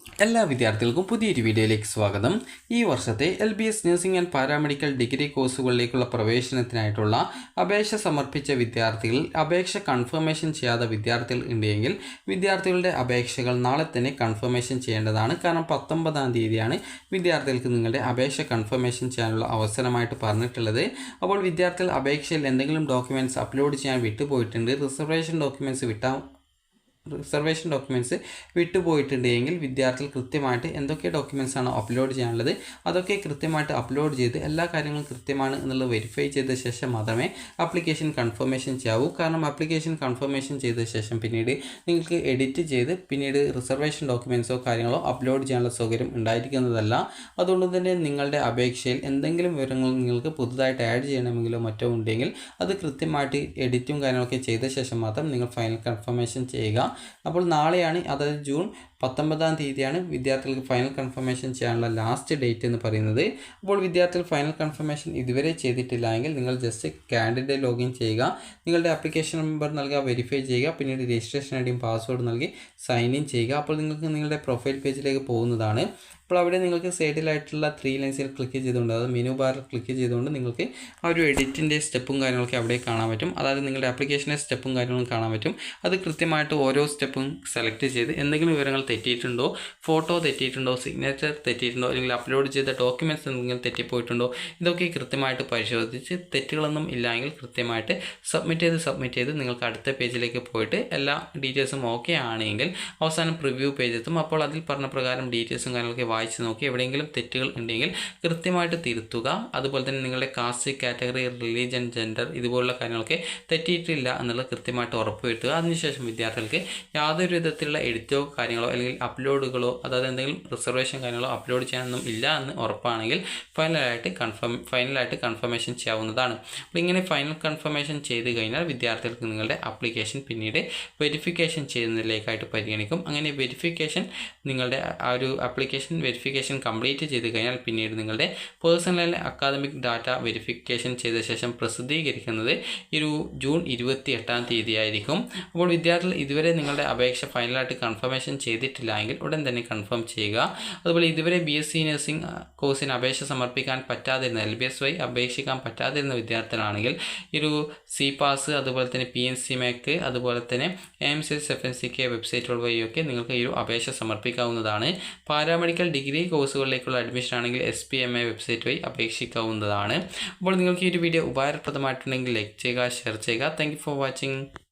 എല്ലാ വിദ്യാർത്ഥികൾക്കും പുതിയൊരു വീഡിയോയിലേക്ക് സ്വാഗതം. ഈ വർഷത്തെ LBS nursing and paramedical degree കോഴ്സുകളിലേക്കുള്ള പ്രവേശനത്തിനായിട്ടുള്ള അപേക്ഷ സമർപ്പിച്ച വിദ്യാർത്ഥികളിൽ അപേക്ഷ കൺഫർമേഷൻ ചെയ്യാത്ത വിദ്യാർത്ഥികൾ ഉണ്ടെങ്കിൽ വിദ്യാർത്ഥികളുടെ അപേക്ഷകൾ നാളെ തന്നെ കൺഫർമേഷൻ ചെയ്യേണ്ടതാണ്. കാരണം 19-ാം തീയതിയാണ് വിദ്യാർത്ഥികൾക്ക് നിങ്ങളുടെ അപേക്ഷ കൺഫർമേഷൻ ചെയ്യാനുള്ള അവസരമായിട്ട് പറഞ്ഞിട്ടുള്ളത്. അപ്പോൾ വിദ്യാർത്ഥികൾ അപേക്ഷയിൽ എന്തെങ്കിലും ഡോക്യുമെൻറ്റ്സ് അപ്ലോഡ് ചെയ്യാൻ വിട്ടുപോയിട്ടുണ്ട്, റിസർവേഷൻ ഡോക്യുമെൻറ്റ്സ് വിട്ടുപോയിട്ടുണ്ടെങ്കിൽ വിദ്യാർത്ഥികൾ കൃത്യമായിട്ട് എന്തൊക്കെ ഡോക്യുമെൻറ്റ്സ് ആണ് അപ്ലോഡ് ചെയ്യാനുള്ളത് അതൊക്കെ കൃത്യമായിട്ട് അപ്ലോഡ് ചെയ്ത് എല്ലാ കാര്യങ്ങളും കൃത്യമാണ് എന്നുള്ളത് വെരിഫൈ ചെയ്ത ശേഷം മാത്രമേ ആപ്ലിക്കേഷൻ കൺഫർമേഷൻ ചെയ്യാവൂ. കാരണം ആപ്ലിക്കേഷൻ കൺഫർമേഷൻ ചെയ്ത ശേഷം പിന്നീട് നിങ്ങൾക്ക് എഡിറ്റ് ചെയ്ത് പിന്നീട് റിസർവേഷൻ ഡോക്യുമെൻറ്റ്സോ കാര്യങ്ങളോ അപ്ലോഡ് ചെയ്യാനുള്ള സൗകര്യം ഉണ്ടായിരിക്കുന്നതല്ല. അതുകൊണ്ട് തന്നെ നിങ്ങളുടെ അപേക്ഷയിൽ എന്തെങ്കിലും വിവരങ്ങൾ നിങ്ങൾക്ക് പുതുതായിട്ട് ആഡ് ചെയ്യണമെങ്കിലോ മറ്റോ ഉണ്ടെങ്കിൽ അത് കൃത്യമായിട്ട് എഡിറ്റും കാര്യങ്ങളൊക്കെ ചെയ്ത ശേഷം മാത്രം നിങ്ങൾ ഫൈനൽ കൺഫർമേഷൻ ചെയ്യുക. അപ്പോൾ നാളെയാണ്, അതായത് ജൂൺ 19-ാം തീയതിയാണ് വിദ്യാർത്ഥികൾക്ക് ഫൈനൽ കൺഫർമേഷൻ ചെയ്യാനുള്ള ലാസ്റ്റ് ഡേറ്റ് എന്ന് പറയുന്നത്. അപ്പോൾ വിദ്യാർത്ഥികൾ ഫൈനൽ കൺഫർമേഷൻ ഇതുവരെ ചെയ്തിട്ടില്ല എങ്കിൽ നിങ്ങൾ ജസ്റ്റ് കാൻഡിഡേറ്റ് ലോഗിൻ ചെയ്യുക, നിങ്ങളുടെ ആപ്ലിക്കേഷൻ നമ്പർ നൽകുക, വെരിഫൈ ചെയ്യുക, പിന്നീട് രജിസ്ട്രേഷൻ ഐഡിയും പാസ്വേഡ് നൽകി സൈൻ ഇൻ ചെയ്യുക. അപ്പോൾ നിങ്ങൾക്ക് നിങ്ങളുടെ പ്രൊഫൈൽ പേജിലേക്ക് പോകുന്നതാണ്. അപ്പോൾ അവിടെ നിങ്ങൾക്ക് സൈഡിലായിട്ടുള്ള 3 ലൈൻസിൽ ക്ലിക്ക് ചെയ്തുകൊണ്ട്, അതായത് മെനു ബാറിൽ ക്ലിക്ക് ചെയ്തുകൊണ്ട് നിങ്ങൾക്ക് ആ ഒരു എഡിറ്റിൻ്റെ സ്റ്റെപ്പും കാര്യങ്ങളൊക്കെ അവിടെ കാണാൻ പറ്റും. അതായത് നിങ്ങളുടെ ആപ്ലിക്കേഷൻ്റെ സ്റ്റെപ്പും കാര്യങ്ങളും കാണാൻ പറ്റും. അത് കൃത്യമായിട്ട് ഓരോ സ്റ്റെപ്പും സെലക്ട് ചെയ്ത് എന്തെങ്കിലും വിവരങ്ങൾ തെറ്റിയിട്ടുണ്ടോ, ഫോട്ടോ തെറ്റിയിട്ടുണ്ടോ, സിഗ്നേച്ചർ തെറ്റിയിട്ടുണ്ടോ, അല്ലെങ്കിൽ അപ്ലോഡ് ചെയ്ത ഡോക്യുമെൻറ്റ്സ് എന്തെങ്കിലും തെറ്റിപ്പോയിട്ടുണ്ടോ, ഇതൊക്കെ കൃത്യമായിട്ട് പരിശോധിച്ച് തെറ്റുകളൊന്നും ഇല്ലെങ്കിൽ കൃത്യമായിട്ട് സബ്മിറ്റ് ചെയ്ത് നിങ്ങൾക്ക് അടുത്ത പേജിലേക്ക് പോയിട്ട് എല്ലാ ഡീറ്റെയിൽസും ഓക്കെ ആണെങ്കിൽ അവസാനം പ്രിവ്യൂ പേജ് എത്തും. അപ്പോൾ അതിൽ പറഞ്ഞ പ്രകാരം ഡീറ്റെയിൽസും കാര്യങ്ങളൊക്കെ വായിച്ച് നോക്കി എവിടെയെങ്കിലും തെറ്റുകൾ ഉണ്ടെങ്കിൽ കൃത്യമായിട്ട് തിരുത്തുക. അതുപോലെ തന്നെ നിങ്ങളുടെ കാസ്റ്റ്, കാറ്റഗറി, റിലീജിയൻ, ജെൻഡർ ഇതുപോലുള്ള കാര്യങ്ങളൊക്കെ തെറ്റിയിട്ടില്ല എന്നുള്ളത് കൃത്യമായിട്ട് ഉറപ്പുവരുത്തുക. അതിനുശേഷം വിദ്യാർത്ഥികൾക്ക് യാതൊരു വിധത്തിലുള്ള എഡിറ്റോ കാര്യങ്ങളോ അല്ലെങ്കിൽ അപ്ലോഡുകളോ, അതായത് എന്തെങ്കിലും റിസർവേഷൻ കാര്യങ്ങളോ അപ്ലോഡ് ചെയ്യാനൊന്നും ഇല്ല എന്ന് ഉറപ്പാണെങ്കിൽ ഫൈനലായിട്ട് കൺഫർമേഷൻ ചെയ്യാവുന്നതാണ്. അപ്പോൾ ഇങ്ങനെ ഫൈനൽ കൺഫർമേഷൻ ചെയ്ത് കഴിഞ്ഞാൽ വിദ്യാർത്ഥികൾക്ക് നിങ്ങളുടെ ആപ്ലിക്കേഷൻ പിന്നീട് വെരിഫിക്കേഷൻ ചെയ്യുന്നതിലേക്കായിട്ട് പരിഗണിക്കും. അങ്ങനെ നിങ്ങളുടെ ആ ഒരു ആപ്ലിക്കേഷൻ വെരിഫിക്കേഷൻ കംപ്ലീറ്റ് ചെയ്ത് കഴിഞ്ഞാൽ പിന്നീട് നിങ്ങളുടെ പേഴ്സണൽ അക്കാദമിക് ഡാറ്റ വെരിഫിക്കേഷൻ ചെയ്ത ശേഷം പ്രസിദ്ധീകരിക്കുന്നത് ഒരു ജൂൺ 28-ാം തീയതി ആയിരിക്കും. അപ്പോൾ വിദ്യാർത്ഥികൾ ഇതുവരെ നിങ്ങളുടെ അപേക്ഷ ഫൈനലായിട്ട് കൺഫർമേഷൻ ചെയ്തിട്ടില്ല എങ്കിൽ ഉടൻ തന്നെ കൺഫേം ചെയ്യുക. അതുപോലെ ഇതുവരെ BSc നഴ്സിംഗ് കോഴ്സിന് അപേക്ഷ സമർപ്പിക്കാൻ പറ്റാതിരുന്ന, LBS വഴി അപേക്ഷിക്കാൻ പറ്റാതിരുന്ന വിദ്യാർത്ഥികളാണെങ്കിൽ ഒരു CPAS, അതുപോലെ തന്നെ PNC-MAC, അതുപോലെ തന്നെ AIMSS FNCK വെബ്സൈറ്റുകൾ വഴിയൊക്കെ നിങ്ങൾക്ക് ഈ ഒരു അപേക്ഷ സമർപ്പിക്കാവുന്നതാണ്. പാരാമെഡിക്കൽ ഡിഗ്രി കോഴ്സുകളിലേക്കുള്ള അഡ്മിഷൻ ആണെങ്കിൽ SPMA വെബ്സൈറ്റ് വഴി അപേക്ഷിക്കാവുന്നതാണ്. അപ്പോൾ നിങ്ങൾക്ക് ഈ ഒരു വീഡിയോ ഉപകാരപ്രദമായിട്ടുണ്ടെങ്കിൽ ലൈക്ക് ചെയ്യുക, ഷെയർ ചെയ്യുക. Thank you for watching.